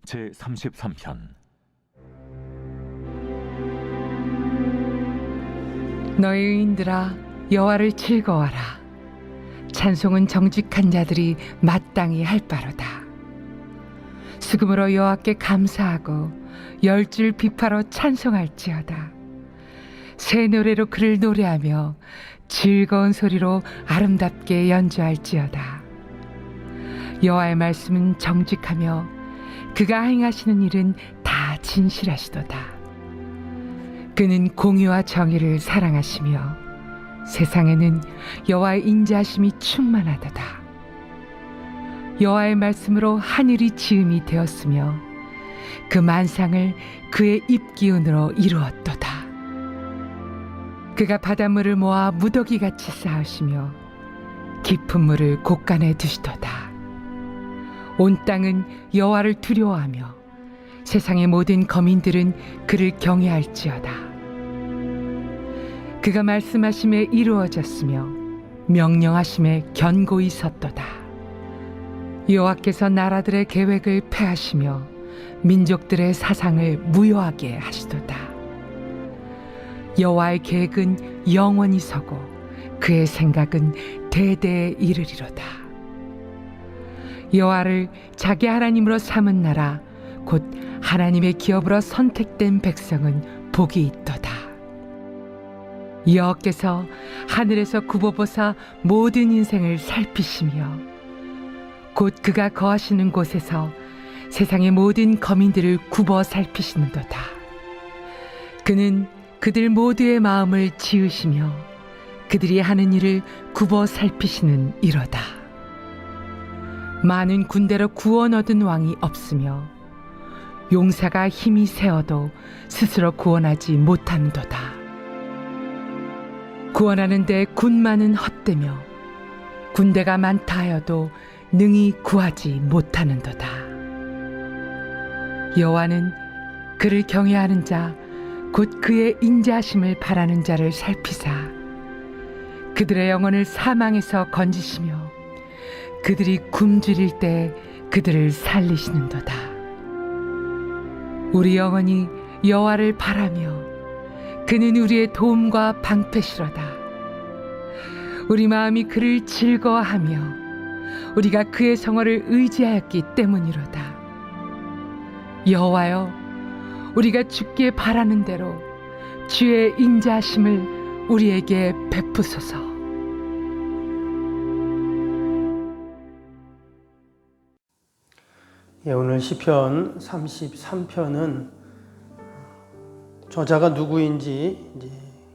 제33편. 너희 의인들아, 여호와를 즐거워하라. 찬송은 정직한 자들이 마땅히 할 바로다. 수금으로 여호와께 감사하고 열줄 비파로 찬송할지어다. 새 노래로 그를 노래하며 즐거운 소리로 아름답게 연주할지어다. 여호와의 말씀은 정직하며 그가 행하시는 일은 다 진실하시도다. 그는 공의와 정의를 사랑하시며 세상에는 여호와의 인자하심이 충만하도다. 여호와의 말씀으로 하늘이 지음이 되었으며 그 만상을 그의 입기운으로 이루었도다. 그가 바닷물을 모아 무더기같이 쌓으시며 깊은 물을 곳간에 두시도다. 온 땅은 여호와를 두려워하며 세상의 모든 거민들은 그를 경외할지어다. 그가 말씀하심에 이루어졌으며 명령하심에 견고히 섰도다. 여호와께서 나라들의 계획을 폐하시며 민족들의 사상을 무효하게 하시도다. 여호와의 계획은 영원히 서고 그의 생각은 대대에 이르리로다. 여호와를 자기 하나님으로 삼은 나라 곧 하나님의 기업으로 선택된 백성은 복이 있도다. 여호와께서 하늘에서 굽어보사 모든 인생을 살피시며 곧 그가 거하시는 곳에서 세상의 모든 거민들을 굽어 살피시는도다. 그는 그들 모두의 마음을 지으시며 그들이 하는 일을 굽어 살피시는 이로다. 많은 군대로 구원 얻은 왕이 없으며 용사가 힘이 세어도 스스로 구원하지 못하는도다. 구원하는데 군마는 헛되며 군대가 많다 하여도 능히 구하지 못하는도다. 여호와는 그를 경외하는 자 곧 그의 인자하심을 바라는 자를 살피사 그들의 영혼을 사망에서 건지시며 그들이 굶주릴 때 그들을 살리시는도다. 우리 영혼이 여호와를 바라며 그는 우리의 도움과 방패시로다. 우리 마음이 그를 즐거워하며 우리가 그의 성호를 의지하였기 때문이로다. 여호와여, 우리가 주께 바라는 대로 주의 인자하심을 우리에게 베푸소서. 오늘 시편 33편은 저자가 누구인지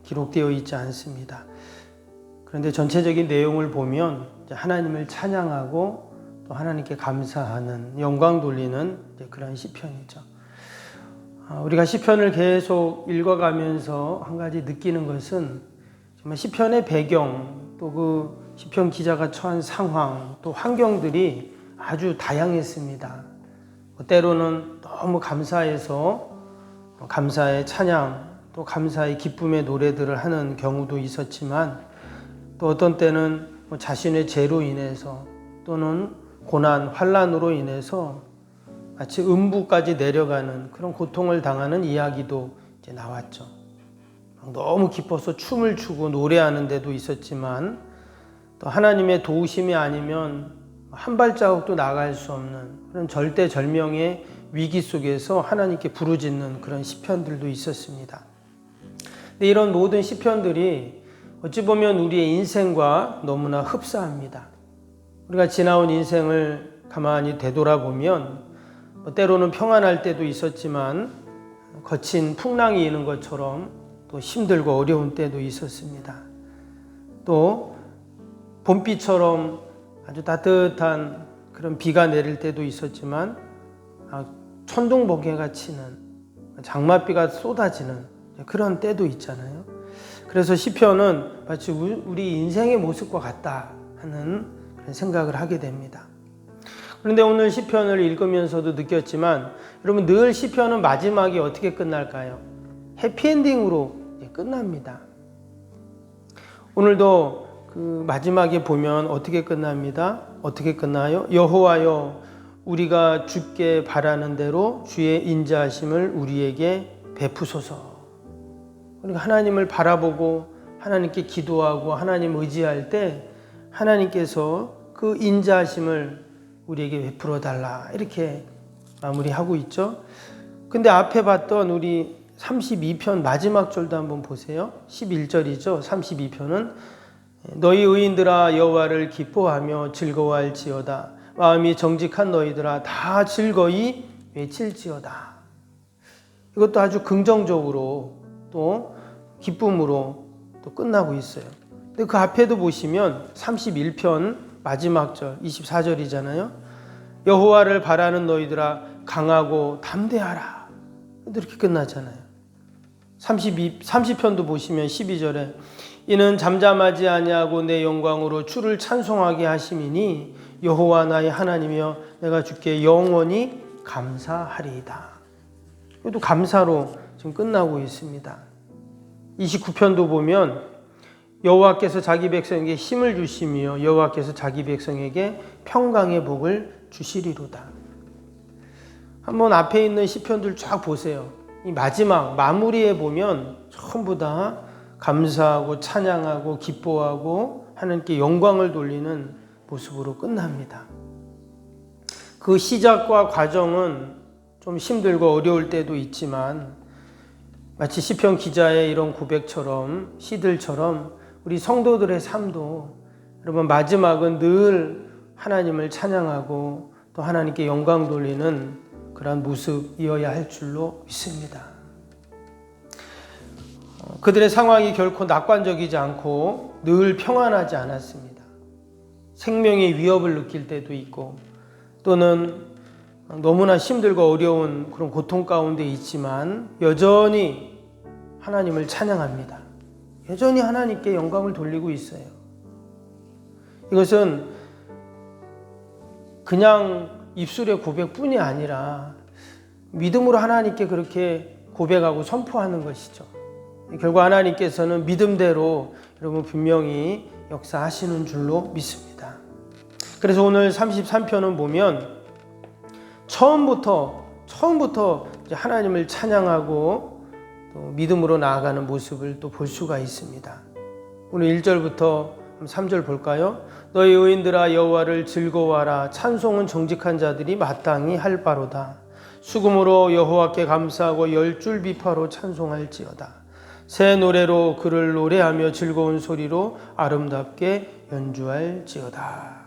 기록되어 있지 않습니다. 그런데 전체적인 내용을 보면 하나님을 찬양하고 또 하나님께 감사하는, 영광 돌리는 그런 시편이죠. 우리가 시편을 계속 읽어가면서 한 가지 느끼는 것은 정말 시편의 배경, 또 그 시편 기자가 처한 상황, 또 환경들이 아주 다양했습니다. 때로는 너무 감사해서 감사의 찬양, 또 감사의 기쁨의 노래들을 하는 경우도 있었지만, 또 어떤 때는 자신의 죄로 인해서 또는 고난, 환난으로 인해서 마치 음부까지 내려가는 그런 고통을 당하는 이야기도 이제 나왔죠. 너무 기뻐서 춤을 추고 노래하는 데도 있었지만, 또 하나님의 도우심이 아니면 한 발자국도 나갈 수 없는 그런 절대절명의 위기 속에서 하나님께 부르짖는 그런 시편들도 있었습니다. 근데 이런 모든 시편들이 어찌 보면 우리의 인생과 너무나 흡사합니다. 우리가 지나온 인생을 가만히 되돌아보면 때로는 평안할 때도 있었지만 거친 풍랑이 있는 것처럼 또 힘들고 어려운 때도 있었습니다. 또 봄비처럼 아주 따뜻한 그런 비가 내릴 때도 있었지만 천둥번개가 치는, 장맛비가 쏟아지는 그런 때도 있잖아요. 그래서 시편은 마치 우리 인생의 모습과 같다 하는 그런 생각을 하게 됩니다. 그런데 오늘 시편을 읽으면서도 느꼈지만, 여러분, 늘 시편은 마지막이 어떻게 끝날까요? 해피엔딩으로 끝납니다. 오늘도 그 마지막에 보면 어떻게 끝납니다. 어떻게 끝나요? 여호와여, 우리가 주께 바라는 대로 주의 인자하심을 우리에게 베푸소서. 그러니까 하나님을 바라보고 하나님께 기도하고 하나님 의지할 때 하나님께서 그 인자하심을 우리에게 베풀어 달라, 이렇게 마무리하고 있죠. 근데 앞에 봤던 우리 32편 마지막 절도 한번 보세요. 11절이죠. 32편은 너희 의인들아 여호와를 기뻐하며 즐거워할지어다. 마음이 정직한 너희들아 다 즐거이 외칠지어다. 이것도 아주 긍정적으로 또 기쁨으로 또 끝나고 있어요. 근데 그 앞에도 보시면 31편 마지막 절 24절이잖아요. 여호와를 바라는 너희들아 강하고 담대하라. 이렇게 끝나잖아요. 30편도 보시면 12절에 이는 잠잠하지 아니하고 내 영광으로 주를 찬송하게 하심이니 여호와 나의 하나님이여 내가 주께 영원히 감사하리이다. 이것도 감사로 지금 끝나고 있습니다. 29편도 보면 여호와께서 자기 백성에게 힘을 주시며 여호와께서 자기 백성에게 평강의 복을 주시리로다. 한번 앞에 있는 시편들 쫙 보세요. 이 마지막 마무리에 보면 전부 다 감사하고 찬양하고 기뻐하고 하나님께 영광을 돌리는 모습으로 끝납니다. 그 시작과 과정은 좀 힘들고 어려울 때도 있지만 마치 시편 기자의 이런 고백처럼 시들처럼 우리 성도들의 삶도 여러분 마지막은 늘 하나님을 찬양하고 또 하나님께 영광 돌리는 그런 모습이어야 할 줄로 믿습니다. 그들의 상황이 결코 낙관적이지 않고 늘 평안하지 않았습니다. 생명의 위협을 느낄 때도 있고 또는 너무나 힘들고 어려운 그런 고통 가운데 있지만 여전히 하나님을 찬양합니다. 여전히 하나님께 영광을 돌리고 있어요. 이것은 그냥 입술의 고백뿐이 아니라 믿음으로 하나님께 그렇게 고백하고 선포하는 것이죠. 결국 하나님께서는 믿음대로 여러분 분명히 역사하시는 줄로 믿습니다. 그래서 오늘 33편은 보면 처음부터 이제 하나님을 찬양하고 또 믿음으로 나아가는 모습을 또 볼 수가 있습니다. 오늘 1절부터 3절 볼까요? 너희 의인들아 여호와를 즐거워하라. 찬송은 정직한 자들이 마땅히 할 바로다. 수금으로 여호와께 감사하고 열줄 비파로 찬송할지어다. 새 노래로 그를 노래하며 즐거운 소리로 아름답게 연주할지어다.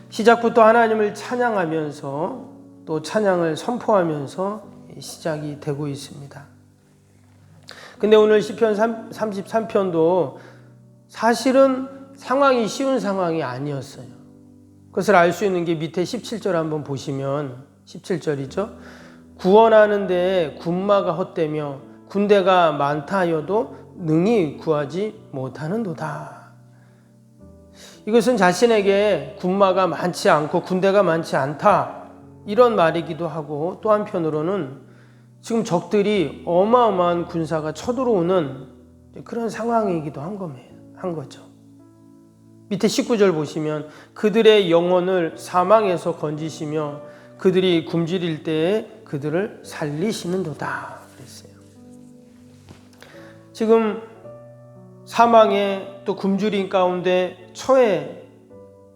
시작부터 하나님을 찬양하면서 또 찬양을 선포하면서 시작이 되고 있습니다. 근데 오늘 시편 33편도 사실은 상황이 쉬운 상황이 아니었어요. 그것을 알 수 있는 게 밑에 17절 한번 보시면 17절이죠. 구원하는데 군마가 헛되며 군대가 많다 하여도 능히 구하지 못하는도다. 이것은 자신에게 군마가 많지 않고 군대가 많지 않다 이런 말이기도 하고 또 한편으로는 지금 적들이 어마어마한 군사가 쳐들어오는 그런 상황이기도 한 거죠. 밑에 19절 보시면 그들의 영혼을 사망에서 건지시며 그들이 굶주릴 때에 그들을 살리시는도다 그랬어요. 지금 사망에 또 굶주림 가운데 처해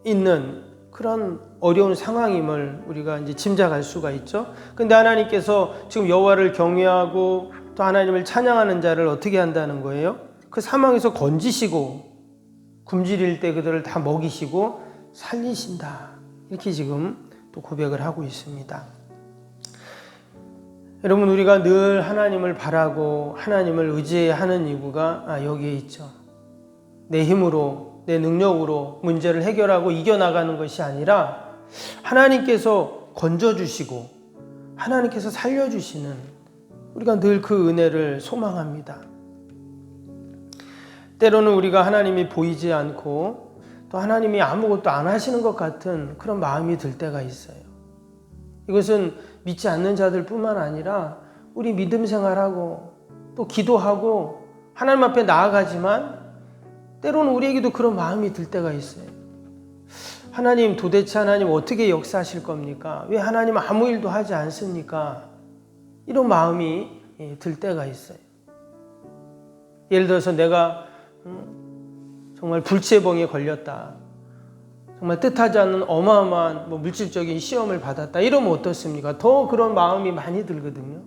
있는 그런 어려운 상황임을 우리가 이제 짐작할 수가 있죠. 근데 하나님께서 지금 여호와를 경외하고 또 하나님을 찬양하는 자를 어떻게 한다는 거예요? 그 사망에서 건지시고 굶주릴 때 그들을 다 먹이시고 살리신다. 이렇게 지금 또 고백을 하고 있습니다. 여러분 우리가 늘 하나님을 바라고 하나님을 의지하는 이유가 여기에 있죠. 내 힘으로 내 능력으로 문제를 해결하고 이겨나가는 것이 아니라 하나님께서 건져주시고 하나님께서 살려주시는 우리가 늘 그 은혜를 소망합니다. 때로는 우리가 하나님이 보이지 않고 또 하나님이 아무것도 안 하시는 것 같은 그런 마음이 들 때가 있어요. 이것은 믿지 않는 자들 뿐만 아니라 우리 믿음 생활하고 또 기도하고 하나님 앞에 나아가지만 때로는 우리에게도 그런 마음이 들 때가 있어요. 하나님 도대체 하나님 어떻게 역사하실 겁니까? 왜 하나님 아무 일도 하지 않습니까? 이런 마음이 들 때가 있어요. 예를 들어서 내가 정말 불치병에 걸렸다. 정말 뜻하지 않는 어마어마한 물질적인 시험을 받았다. 이러면 어떻습니까? 더 그런 마음이 많이 들거든요.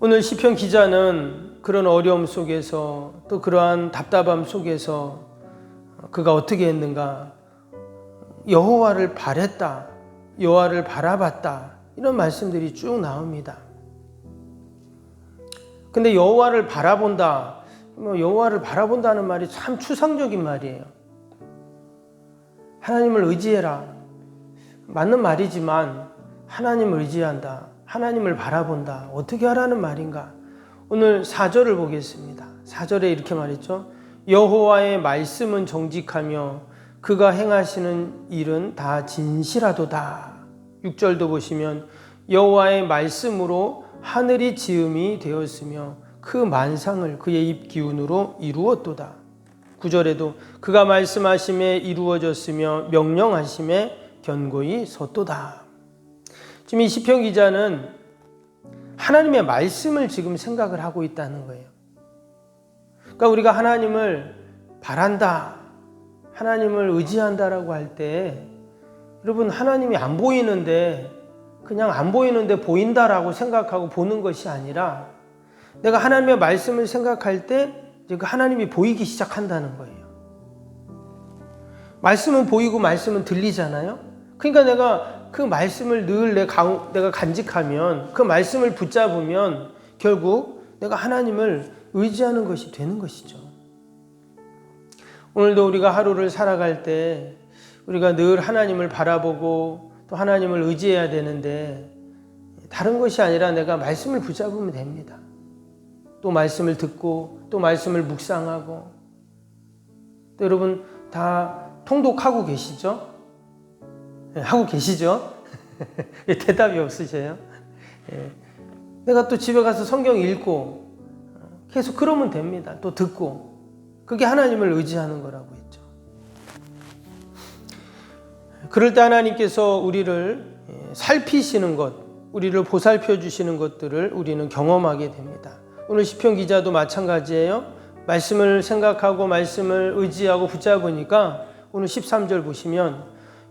오늘 시편 기자는 그런 어려움 속에서 또 그러한 답답함 속에서 그가 어떻게 했는가? 여호와를 바랬다. 여호와를 바라봤다. 이런 말씀들이 쭉 나옵니다. 근데 여호와를 바라본다. 여호와를 바라본다는 말이 참 추상적인 말이에요. 하나님을 의지해라. 맞는 말이지만 하나님을 의지한다. 하나님을 바라본다. 어떻게 하라는 말인가? 오늘 4절을 보겠습니다. 4절에 이렇게 말했죠. 여호와의 말씀은 정직하며 그가 행하시는 일은 다 진실하도다. 6절도 보시면 여호와의 말씀으로 하늘이 지음이 되었으며 그 만상을 그의 입 기운으로 이루었도다. 9절에도 그가 말씀하심에 이루어졌으며 명령하심에 견고히 섰도다. 지금 이 시편 기자는 하나님의 말씀을 지금 생각을 하고 있다는 거예요. 그러니까 우리가 하나님을 바란다, 하나님을 의지한다라고 할 때 여러분 하나님이 안 보이는데 그냥 안 보이는데 보인다라고 생각하고 보는 것이 아니라 내가 하나님의 말씀을 생각할 때 이제 그 하나님이 보이기 시작한다는 거예요. 말씀은 보이고 말씀은 들리잖아요. 그러니까 내가 그 말씀을 늘 내가 간직하면 그 말씀을 붙잡으면 결국 내가 하나님을 의지하는 것이 되는 것이죠. 오늘도 우리가 하루를 살아갈 때 우리가 늘 하나님을 바라보고 또 하나님을 의지해야 되는데 다른 것이 아니라 내가 말씀을 붙잡으면 됩니다. 또 말씀을 듣고 또 말씀을 묵상하고 또 여러분 다 통독하고 계시죠? 네, 하고 계시죠? 대답이 없으세요? 네. 내가 또 집에 가서 성경 읽고 계속 그러면 됩니다. 또 듣고 그게 하나님을 의지하는 거라고 했죠. 그럴 때 하나님께서 우리를 살피시는 것, 우리를 보살펴 주시는 것들을 우리는 경험하게 됩니다. 오늘 시편 기자도 마찬가지예요. 말씀을 생각하고 말씀을 의지하고 붙잡으니까 오늘 13절 보시면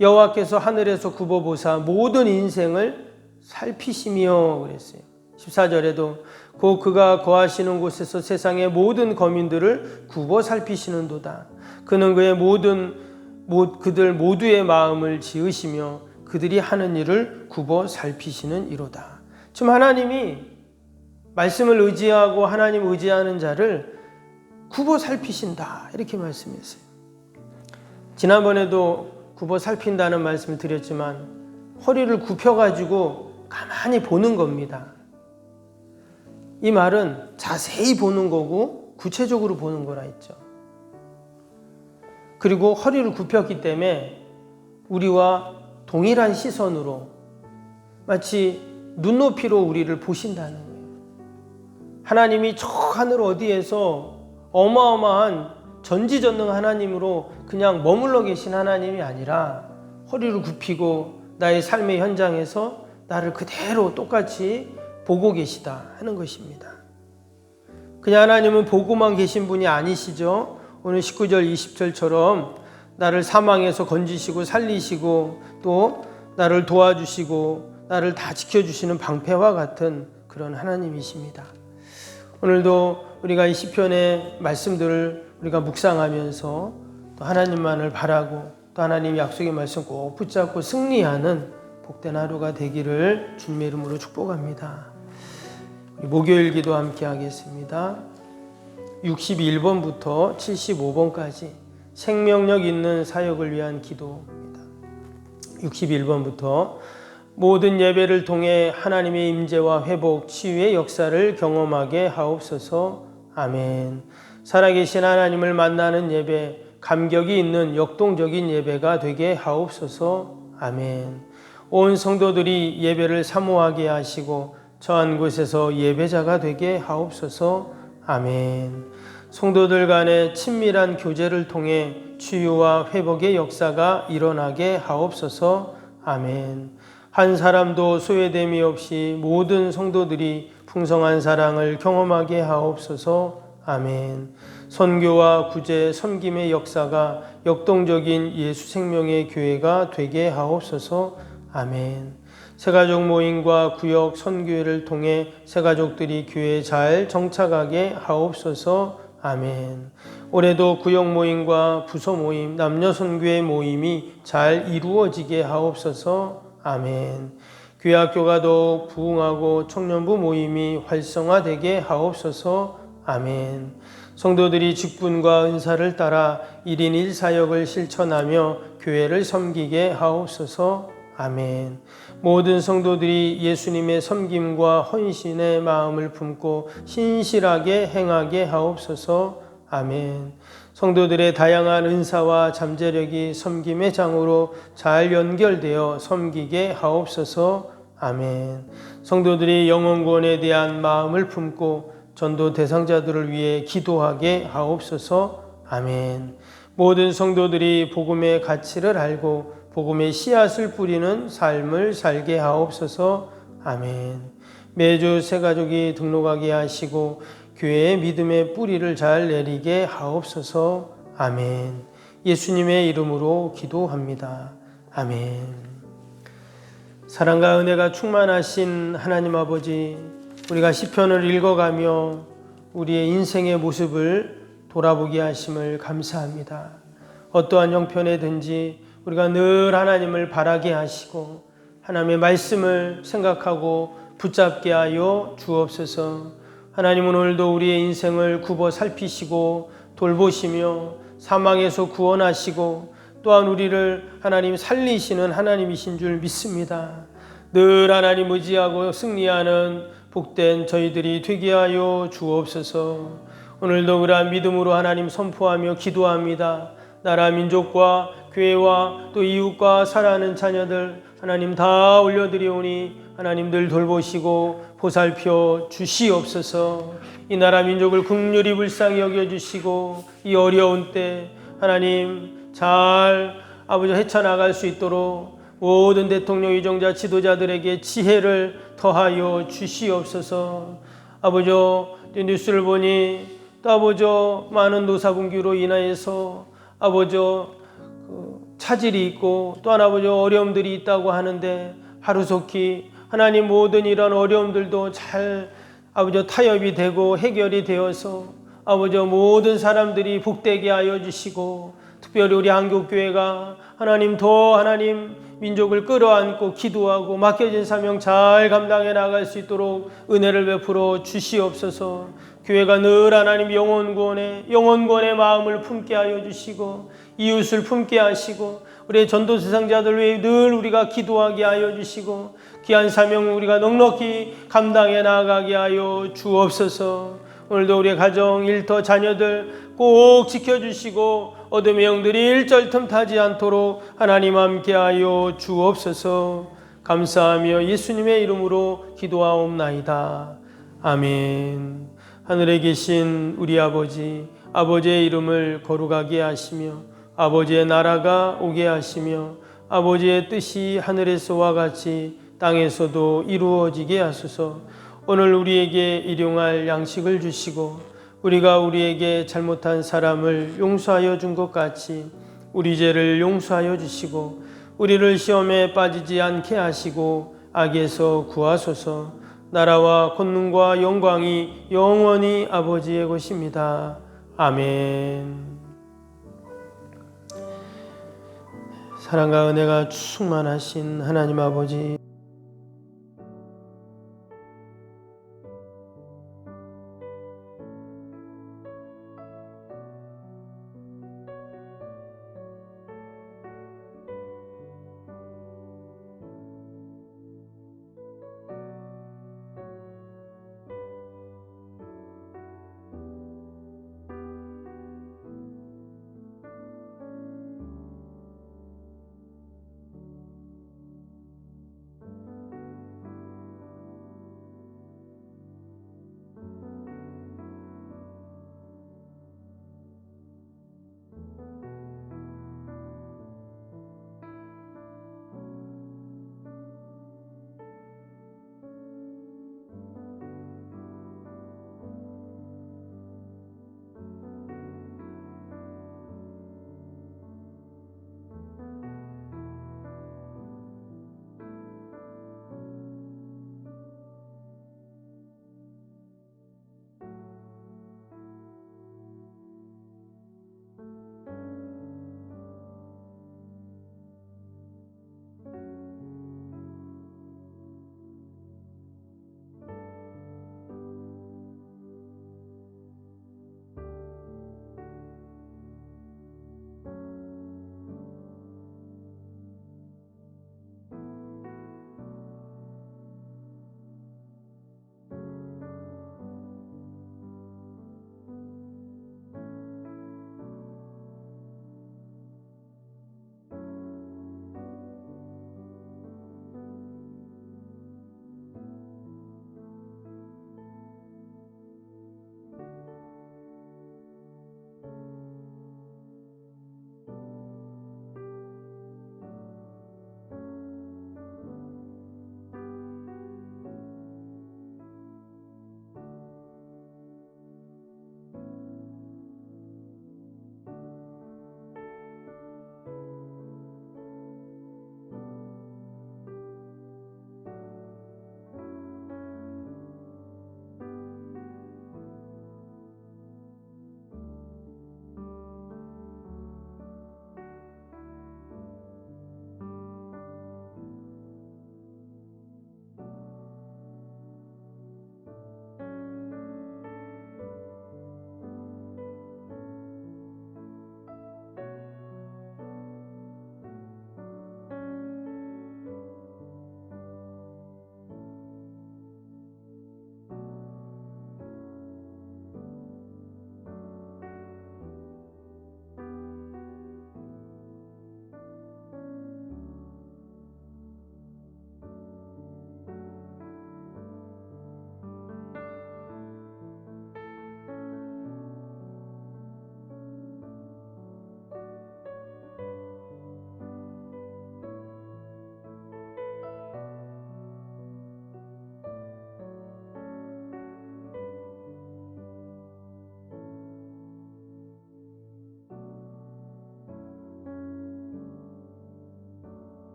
여호와께서 하늘에서 굽어보사 모든 인생을 살피시며 그랬어요. 14절에도 곧 그가 거하시는 곳에서 세상의 모든 거민들을 굽어 살피시는도다. 그는 그들 모두의 마음을 지으시며 그들이 하는 일을 굽어 살피시는 이로다. 지금 하나님이 말씀을 의지하고 하나님 의지하는 자를 굽어 살피신다. 이렇게 말씀했어요. 지난번에도 굽어 살핀다는 말씀을 드렸지만 허리를 굽혀가지고 가만히 보는 겁니다. 이 말은 자세히 보는 거고 구체적으로 보는 거라 했죠. 그리고 허리를 굽혔기 때문에 우리와 동일한 시선으로 마치 눈높이로 우리를 보신다는 거예요. 하나님이 저 하늘 어디에서 어마어마한 전지전능 하나님으로 그냥 머물러 계신 하나님이 아니라 허리를 굽히고 나의 삶의 현장에서 나를 그대로 똑같이 보고 계시다 하는 것입니다. 그냥 하나님은 보고만 계신 분이 아니시죠. 오늘 19절 20절처럼 나를 사망에서 건지시고 살리시고 또 나를 도와주시고 나를 다 지켜주시는 방패와 같은 그런 하나님이십니다. 오늘도 우리가 이 시편의 말씀들을 우리가 묵상하면서 또 하나님만을 바라고 또 하나님 약속의 말씀 꼭 붙잡고 승리하는 복된 하루가 되기를 주님의 이름으로 축복합니다. 목요일 기도 함께 하겠습니다. 61번부터 75번까지 생명력 있는 사역을 위한 기도입니다. 61번부터 모든 예배를 통해 하나님의 임재와 회복, 치유의 역사를 경험하게 하옵소서. 아멘. 살아계신 하나님을 만나는 예배, 감격이 있는 역동적인 예배가 되게 하옵소서. 아멘. 온 성도들이 예배를 사모하게 하시고 처한 곳에서 예배자가 되게 하옵소서. 아멘. 성도들 간의 친밀한 교제를 통해 치유와 회복의 역사가 일어나게 하옵소서. 아멘. 한 사람도 소외됨이 없이 모든 성도들이 풍성한 사랑을 경험하게 하옵소서. 아멘. 선교와 구제, 섬김의 역사가 역동적인 예수 생명의 교회가 되게 하옵소서. 아멘. 새가족 모임과 구역 선교회를 통해 새가족들이 교회에 잘 정착하게 하옵소서. 아멘. 올해도 구역 모임과 부서 모임, 남녀 선교회 모임이 잘 이루어지게 하옵소서. 아멘. 교회 학교가 더욱 부흥하고 청년부 모임이 활성화되게 하옵소서. 아멘. 성도들이 직분과 은사를 따라 1인 1사역을 실천하며 교회를 섬기게 하옵소서. 아멘. 모든 성도들이 예수님의 섬김과 헌신의 마음을 품고 신실하게 행하게 하옵소서. 아멘. 성도들의 다양한 은사와 잠재력이 섬김의 장으로 잘 연결되어 섬기게 하옵소서. 아멘. 성도들이 영혼구원에 대한 마음을 품고 전도 대상자들을 위해 기도하게 하옵소서. 아멘. 모든 성도들이 복음의 가치를 알고 복음의 씨앗을 뿌리는 삶을 살게 하옵소서. 아멘. 매주 새가족이 등록하게 하시고 교회의 믿음의 뿌리를 잘 내리게 하옵소서. 아멘. 예수님의 이름으로 기도합니다. 아멘. 사랑과 은혜가 충만하신 하나님 아버지, 우리가 시편을 읽어가며 우리의 인생의 모습을 돌아보게 하심을 감사합니다. 어떠한 형편에든지 우리가 늘 하나님을 바라게 하시고 하나님의 말씀을 생각하고 붙잡게 하여 주옵소서. 하나님은 오늘도 우리의 인생을 굽어 살피시고 돌보시며 사망에서 구원하시고 또한 우리를 하나님 살리시는 하나님이신 줄 믿습니다. 늘 하나님 의지하고 승리하는 복된 저희들이 되게 하여 주옵소서. 오늘도 그러한 믿음으로 하나님 선포하며 기도합니다. 나라 민족과 교회와 또 이웃과 사랑하는 자녀들 하나님 다 올려드리오니 하나님 늘 돌보시고 보살펴 주시옵소서. 이 나라 민족을 긍휼히 불쌍히 여겨주시고 이 어려운 때 하나님 잘 아버지 헤쳐나갈 수 있도록 모든 대통령 위정자 지도자들에게 지혜를 더하여 주시옵소서. 아버지 뉴스를 보니 또 아버지 많은 노사분규로 인하여서 아버지 차질이 있고 또한 아버지 어려움들이 있다고 하는데 하루속히 하나님 모든 이런 어려움들도 잘 아버지 타협이 되고 해결이 되어서 아버지 모든 사람들이 복되게 하여 주시고 특별히 우리 한국교회가 하나님 더 하나님 민족을 끌어안고 기도하고 맡겨진 사명 잘 감당해 나갈 수 있도록 은혜를 베풀어 주시옵소서. 교회가 늘 하나님 영혼구원의 마음을 품게 하여 주시고 이웃을 품게 하시고 우리의 전도 대상자들 위해 늘 우리가 기도하게 하여 주시고 귀한 사명을 우리가 넉넉히 감당해 나가게 하여 주옵소서. 오늘도 우리의 가정, 일터, 자녀들 꼭 지켜주시고 어둠의 영들이 일절 틈타지 않도록 하나님 함께하여 주옵소서. 감사하며 예수님의 이름으로 기도하옵나이다. 아멘. 하늘에 계신 우리 아버지, 아버지의 이름을 거룩하게 하시며 아버지의 나라가 오게 하시며 아버지의 뜻이 하늘에서와 같이 땅에서도 이루어지게 하소서. 오늘 우리에게 일용할 양식을 주시고 우리가 우리에게 잘못한 사람을 용서하여 준 것 같이 우리 죄를 용서하여 주시고 우리를 시험에 빠지지 않게 하시고 악에서 구하소서. 나라와 권능과 영광이 영원히 아버지의 것입니다. 아멘. 사랑과 은혜가 충만하신 하나님 아버지,